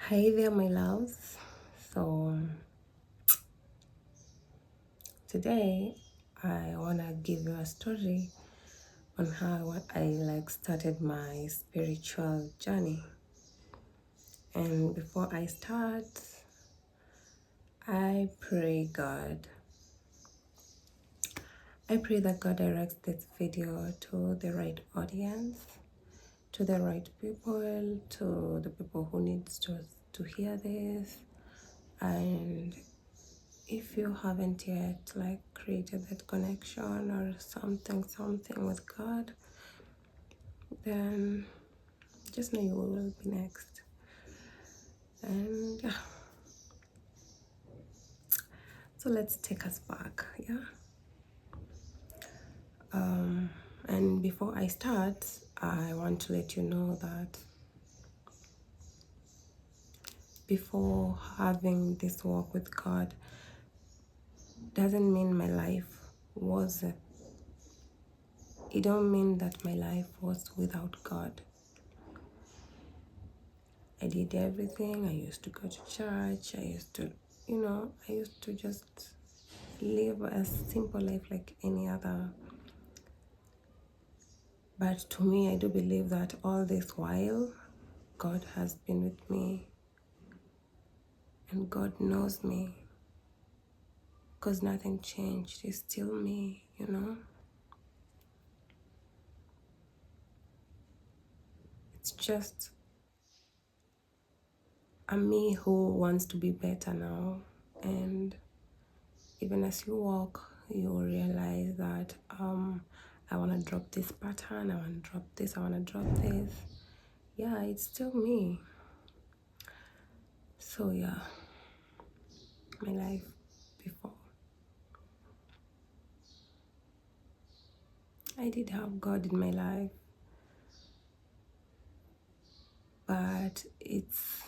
Hi there, my loves. So today I wanna give you a story on how I started my spiritual journey. And before I start, I pray God. I pray that God directs this video to the right audience, to the right people, to the people who needs to hear this, and if you haven't yet created that connection or something with God, then just know you will be next. And yeah, so let's take us back. And before I start, I want to let you know that before having this walk with God doesn't mean my life was it don't mean that my life was without God. I did everything. I used to go to church. I used to just live a simple life like any other. But to me, I do believe that all this while, God has been with me and God knows me because nothing changed. It's still me. It's just a me who wants to be better now. And even as you walk, you will realize that I want to drop this pattern, I want to drop this, I want to drop this. Yeah, it's still me. So yeah, my life before, I did have God in my life, but it's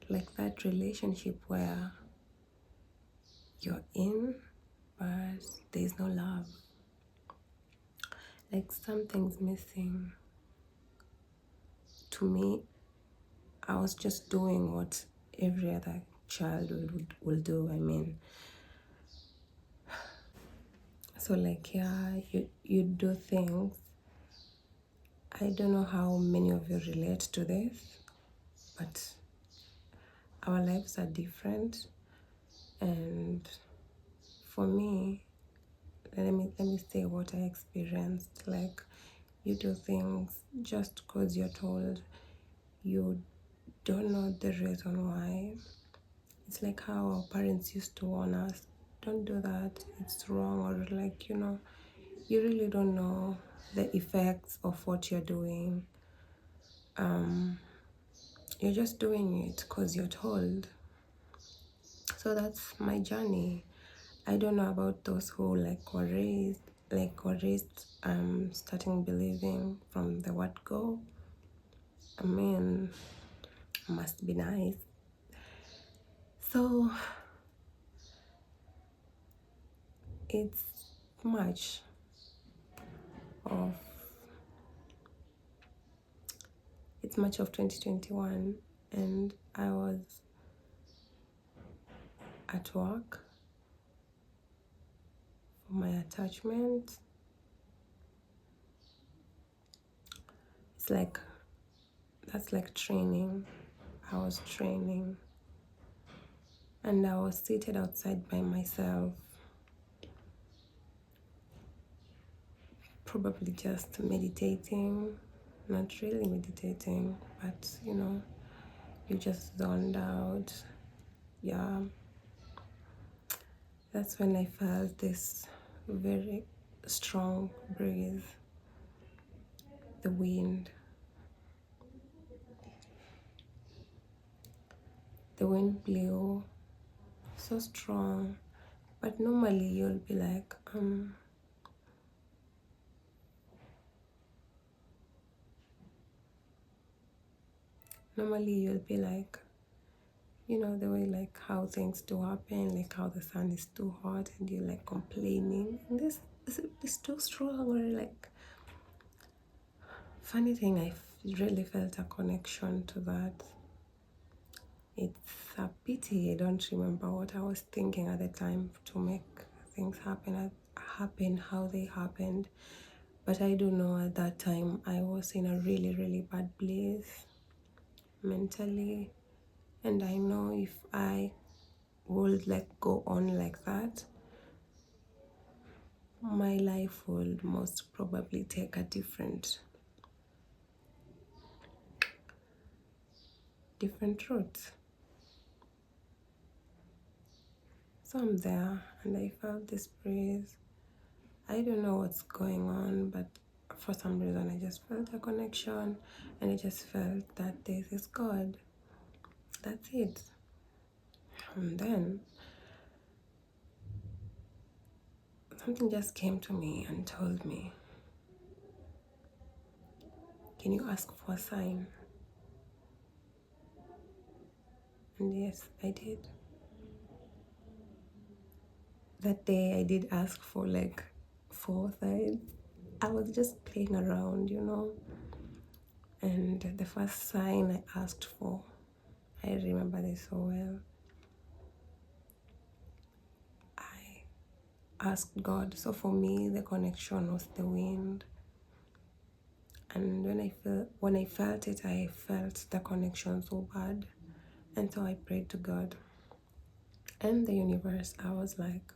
like that relationship where you're in but there's no love, like something's missing. To me, I was just doing what every other child will do. I mean, so yeah, you do things. I don't know how many of you relate to this, but our lives are different. And for me, let me say what I experienced. Like, you do things just because you're told. You don't know the reason why. It's like how our parents used to warn us, don't do that, it's wrong, or you really don't know the effects of what you're doing. You're just doing it because you're told. So that's my journey. I don't know about those who were raised starting believing from the word go. I mean, must be nice. So it's much of it's much of 2021, and I was at work for my attachment. It's like that's like training. I was training and I was seated outside by myself, probably just meditating, not really meditating, but you just zoned out. Yeah, that's when I felt this very strong breeze, the wind. The wind blew so strong, but normally you'll be like, the way like how things do happen, like how the sun is too hot and you're like complaining, and this is too strong, or like, funny thing, really felt a connection to that. It's a pity I don't remember what I was thinking at the time to make things happen how they happened. But I do know at that time I was in a really, really bad place mentally. And I know if I would go on like that, my life would most probably take a different route. So I'm there and I felt this breeze. I don't know what's going on, but for some reason I just felt a connection and I just felt that this is God. That's it. And then something just came to me and told me, can you ask for a sign? And yes, I did. That day I did ask for 4 signs. I was just playing around, And the first sign I asked for, I remember this so well. I asked God. So for me, the connection was the wind. And when I felt it, I felt the connection so bad. And so I prayed to God and the universe. I was like,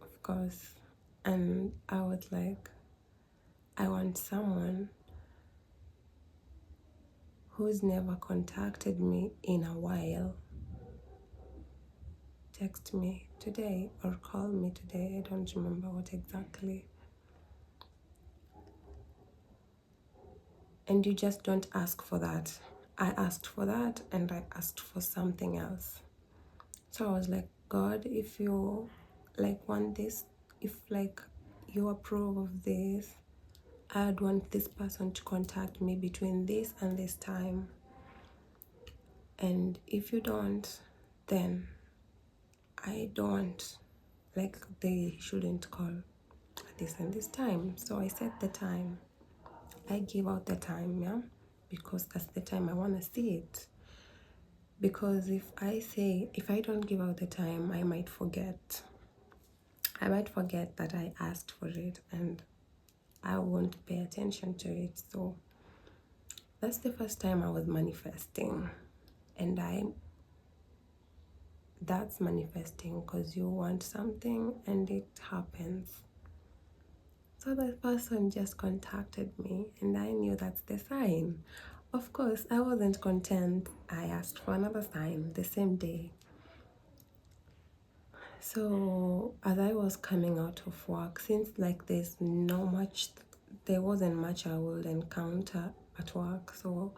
of course. And I was like, I want someone who's never contacted me in a while. Text me today or call me today. I don't remember what exactly. And you just don't ask for that. I asked for that and I asked for something else. So I was like, God, if you want this, if you approve of this, I'd want this person to contact me between this and this time. And if you don't, then I don't, they shouldn't call at this and this time. So I set the time. I give out the time, yeah, because that's the time I want to see it. Because if I don't give out the time, I might forget. I might forget that I asked for it and I won't pay attention to it. So that's the first time I was manifesting. And that's manifesting because you want something and it happens. So that person just contacted me and I knew that's the sign. Of course, I wasn't content. I asked for another sign the same day. So as I was coming out of work, since there wasn't much I would encounter at work, so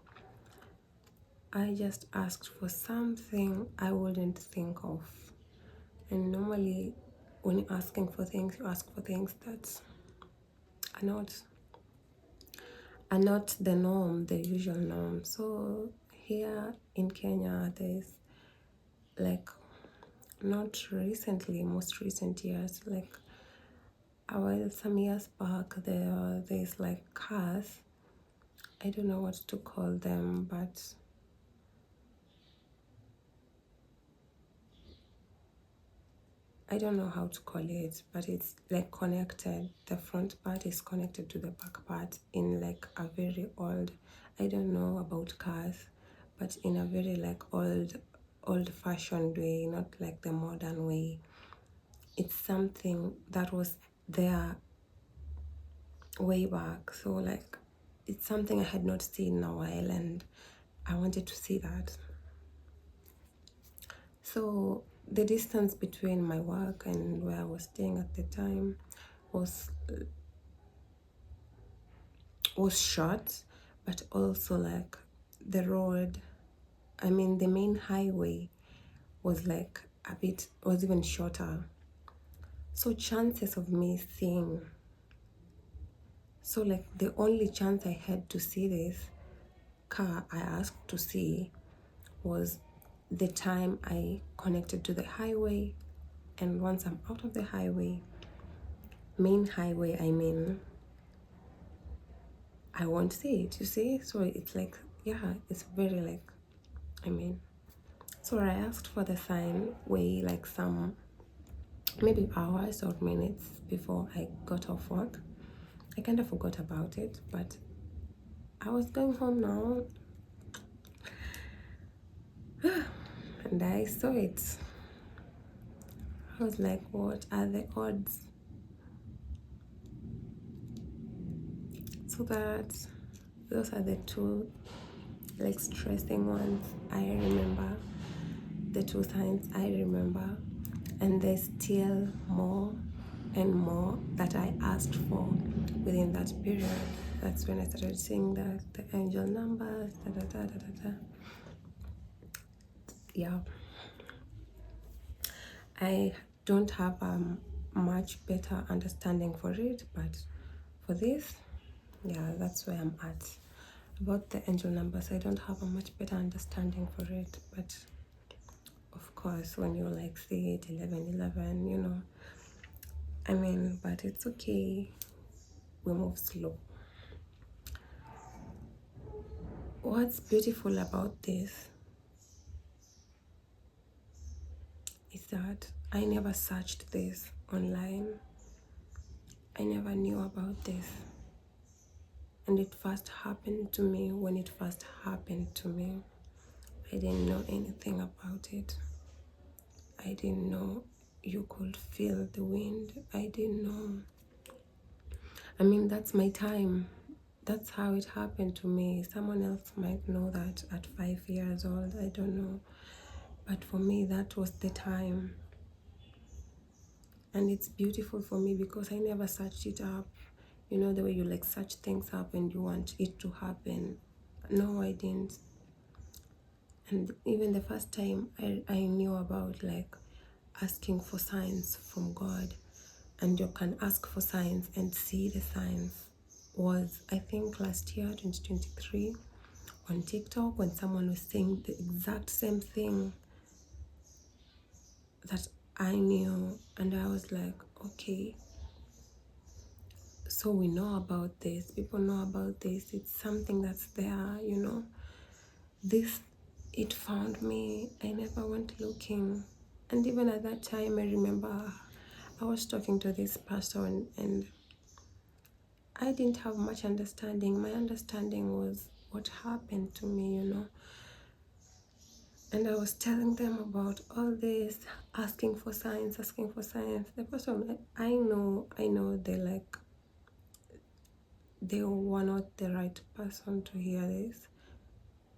I just asked for something I wouldn't think of. And normally when you're asking for things, you ask for things that are not the norm, the usual norm. So here in Kenya, there's not recently, most recent years, some years back, there's cars. I don't know what to call them, but I don't know how to call it, but it's connected. The front part is connected to the back part in a very old, I don't know about cars, but in a very old fashioned way, not the modern way. It's something that was there way back. So it's something I had not seen in a while and I wanted to see that. So the distance between my work and where I was staying at the time was short, but also the road, I mean the main highway was was even shorter. So chances of me seeing, so the only chance I had to see this car I asked to see was the time I connected to the highway, and once I'm out of the main highway, I won't see it, you see? So it's yeah, it's very So I asked for the sign way like some maybe hours or minutes before I got off work. I kind of forgot about it, but I was going home now and I saw it. I was like, what are the odds? So that those are the two like stressing ones I remember, the two signs I remember, and there's still more and more that I asked for within that period. That's when I started seeing the angel numbers, da da da da da da. Yeah, I don't have much better understanding for it, but for this, yeah, that's where I'm at. About the angel numbers, I don't have a much better understanding for it, but of course, when you like see it 1111, you know, I mean, but it's okay, we move slow. What's beautiful about this is that I never searched this online. I never knew about this. And it first happened to me when it first happened to me. I didn't know anything about it. I didn't know you could feel the wind. I didn't know. I mean, that's my time. That's how it happened to me. Someone else might know that at 5 years old. I don't know. But for me, that was the time. And it's beautiful for me because I never searched it up. You know, the way you like search things up and you want it to happen. No, I didn't. And even the first time I knew about like asking for signs from God, and you can ask for signs and see the signs, was I think last year 2023 on TikTok, when someone was saying the exact same thing that I knew, and I was like, okay, so we know about this, people know about this, it's something that's there, you know. This, it found me. I never went looking. And even at that time, I remember I was talking to this person and I didn't have much understanding. My understanding was what happened to me, you know. And I was telling them about all this, asking for signs, asking for signs. The person, I know they were not the right person to hear this.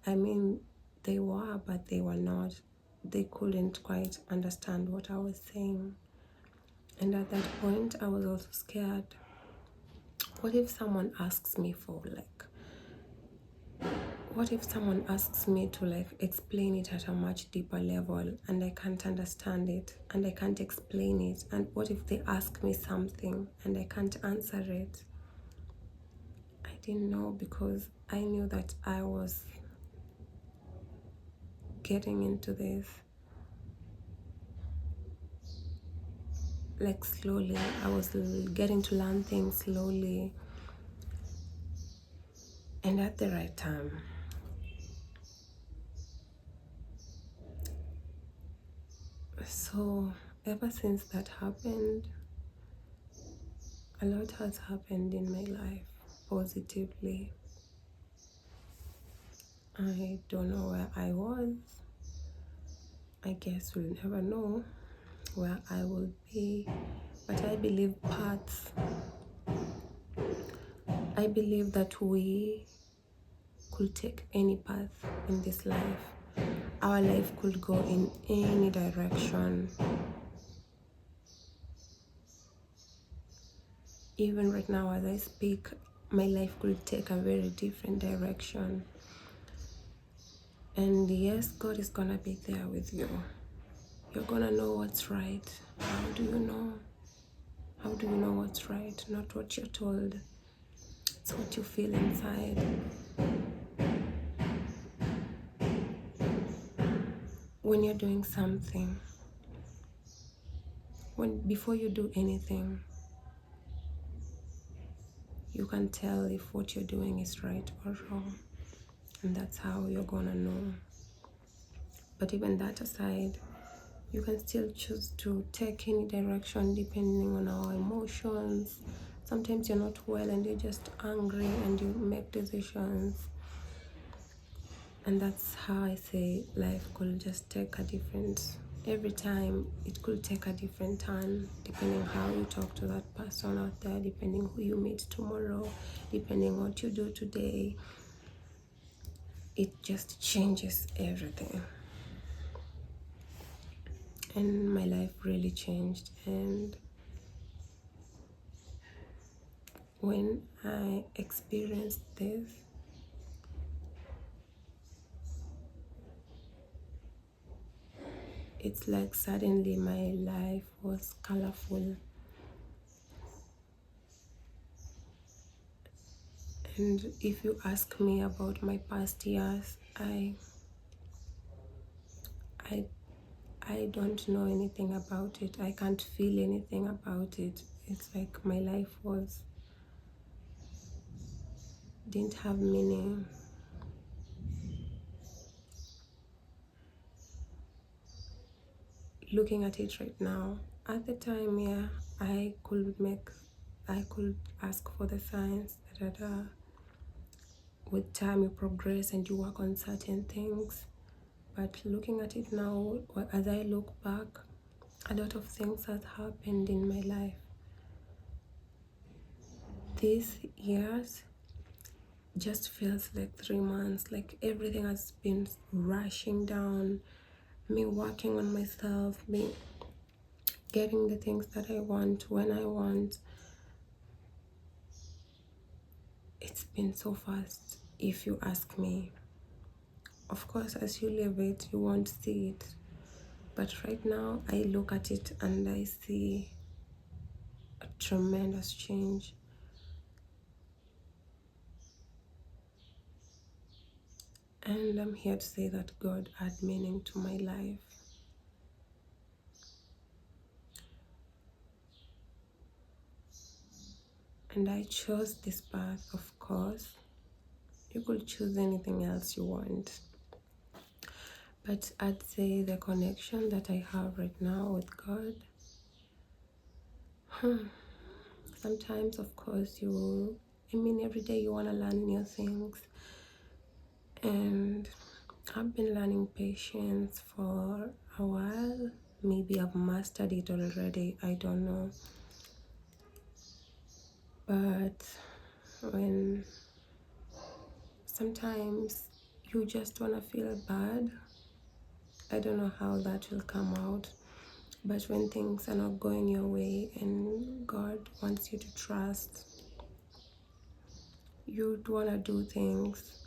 I mean, they were, but they were not. They couldn't quite understand what I was saying. And at that point, I was also scared. What if someone asks me for what if someone asks me to like explain it at a much deeper level and I can't understand it and I can't explain it? And what if they ask me something and I can't answer it? I didn't know because I knew that I was getting into this like slowly. I was getting to learn things slowly and at the right time. So ever since that happened, a lot has happened in my life positively. I don't know where I was. I guess we'll never know where I will be, but I believe paths. I believe that we could take any path in this life. Our life could go in any direction. Even right now as I speak, my life could take a very different direction. And yes, God is gonna be there with you. You're gonna know what's right. How do you know? How do you know what's right? Not what you're told. It's what you feel inside. When you're doing something, before you do anything, you can tell if what you're doing is right or wrong. And that's how you're gonna know. But even that aside, you can still choose to take any direction depending on our emotions. Sometimes you're not well and you're just angry and you make decisions. And that's how I say life could just take a different, every time it could take a different turn, depending how you talk to that person out there, depending who you meet tomorrow, depending what you do today. It just changes everything. And my life really changed. And when I experienced this, it's like suddenly my life was colorful. And if you ask me about my past years, I I don't know anything about it. I can't feel anything about it. It's like my life didn't have meaning. Looking at it right now, at the time, yeah, I could ask for the signs that with time you progress and you work on certain things. But looking at it now, as I look back, a lot of things have happened in my life. These years just feels like 3 months, like everything has been rushing down. Me working on myself, me getting the things that I want when I want. It's been so fast, if you ask me. Of course, as you live it, you won't see it. But right now, I look at it and I see a tremendous change. And I'm here to say that God had meaning to my life. And I chose this path, of course. You could choose anything else you want. But I'd say the connection that I have right now with God, sometimes, of course, every day you want to learn new things. And I've been learning patience for a while. Maybe I've mastered it already, I don't know. But when sometimes you just want to feel bad, I don't know how that will come out. But when things are not going your way and God wants you to trust, you'd want to do things.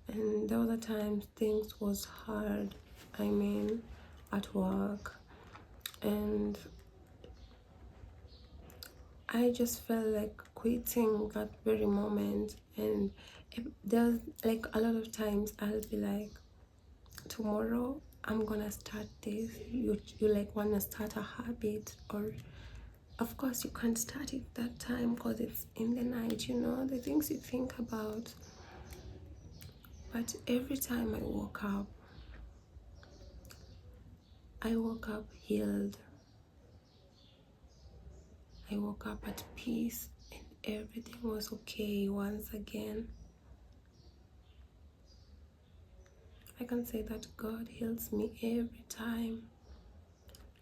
And the other times things was hard, I mean, at work. And I just felt like quitting that very moment. And there's like a lot of times I'll be like, tomorrow I'm gonna start this. You like wanna start a habit, or of course you can't start it that time because it's in the night, the things you think about. But every time I woke up healed. I woke up at peace and everything was okay once again. I can say that God heals me every time.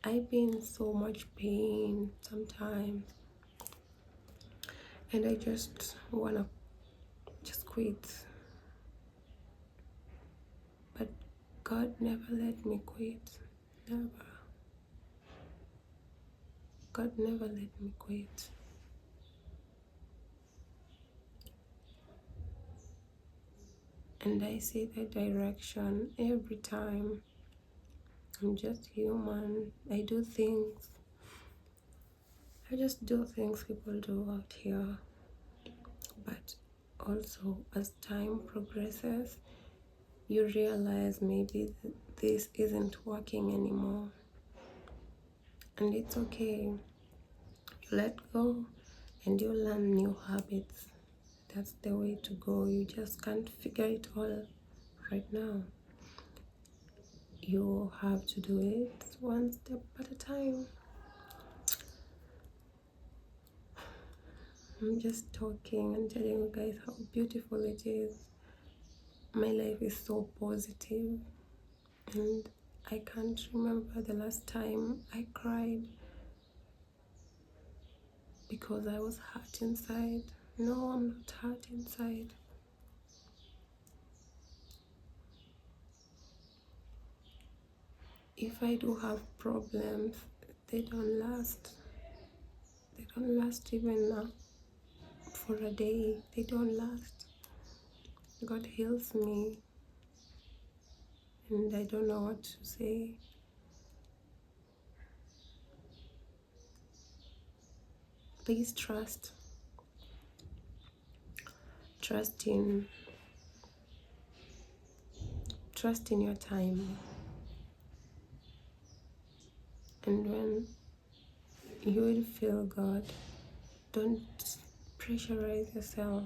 I've been in so much pain sometimes, and I just wanna just quit. But God never let me quit. Never. God never let me quit. And I see the direction every time. I'm just human. I just do things people do out here. But also, as time progresses, you realize maybe this isn't working anymore. And it's okay. You let go and you learn new habits. That's the way to go. You just can't figure it all right now. You have to do it one step at a time. I'm just talking and telling you guys how beautiful it is. My life is so positive, and I can't remember the last time I cried because I was hurt inside. No, I'm not hurt inside. If I do have problems, they don't last. They don't last even for a day. They don't last. God heals me, and I don't know what to say. Please trust. Trust in your time. And when you will feel God, don't pressurize yourself.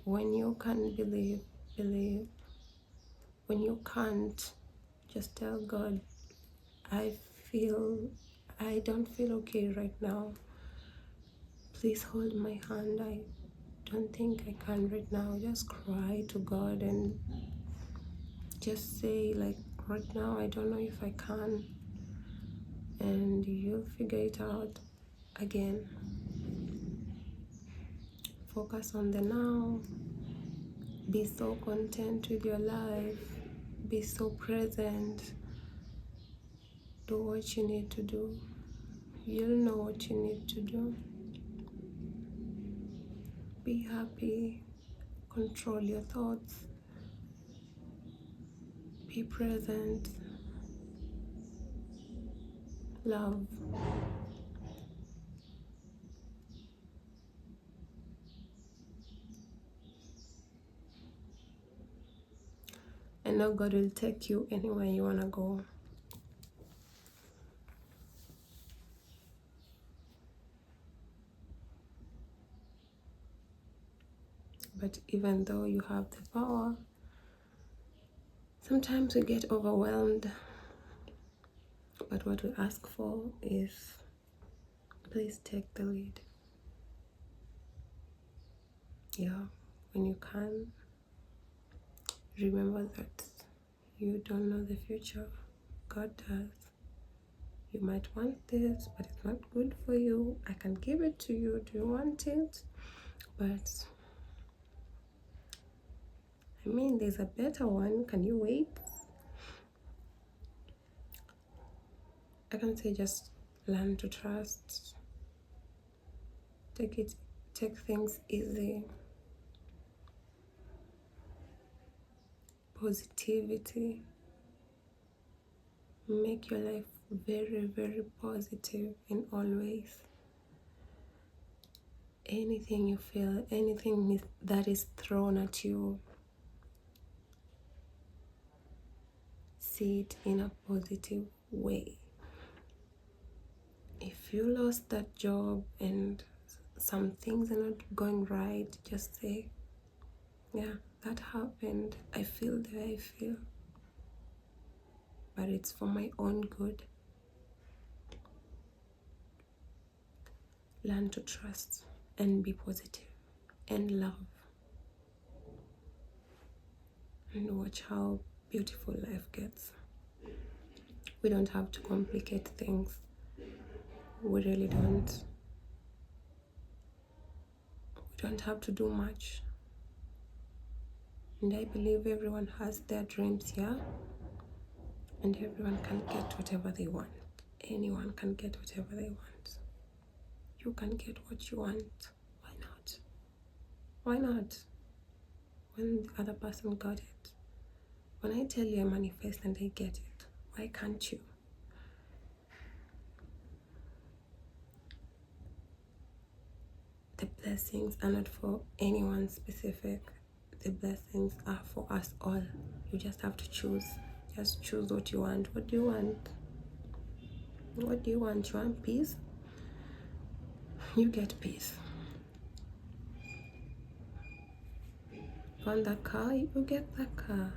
When you can believe. When you can't, just tell God, I don't feel okay right now. Please hold my hand. I don't think I can right now. Just cry to God and just say, like, right now I don't know if I can. And you'll figure it out again. Focus on the now. Be so content with your life. Be so present. Do what you need to do. You'll know what you need to do. Be happy. Control your thoughts. Be present. Love. And now God will take you anywhere you want to go. But even though you have the power, sometimes we get overwhelmed. But what we ask for is, please take the lead. Yeah, when you can, remember that you don't know the future. God does. You might want this, but it's not good for you. I can give it to you. Do you want it? But I mean, there's a better one. Can you wait? I can say just learn to trust. Take things easy. Positivity. Make your life very, very positive in all ways. Anything you feel, anything that is thrown at you, see it in a positive way. If you lost that job and some things are not going right, just say, yeah, that happened. I feel the way I feel, but it's for my own good. Learn to trust and be positive and love, and watch how beautiful life gets. We don't have to complicate things. We really don't. We don't have to do much. And I believe everyone has their dreams here, and everyone can get whatever they want. Anyone can get whatever they want. You can get what you want. Why not? Why not? When the other person got it. When I tell you I manifest and I get it, why can't you? The blessings are not for anyone specific. The blessings are for us all. You just have to choose. Just choose what you want. What do you want? What do you want? You want peace? You get peace. You want that car? You get that car.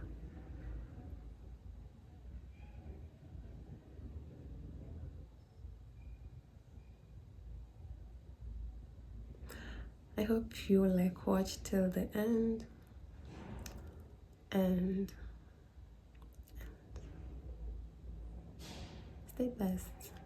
I hope you like watch till the end, and stay blessed.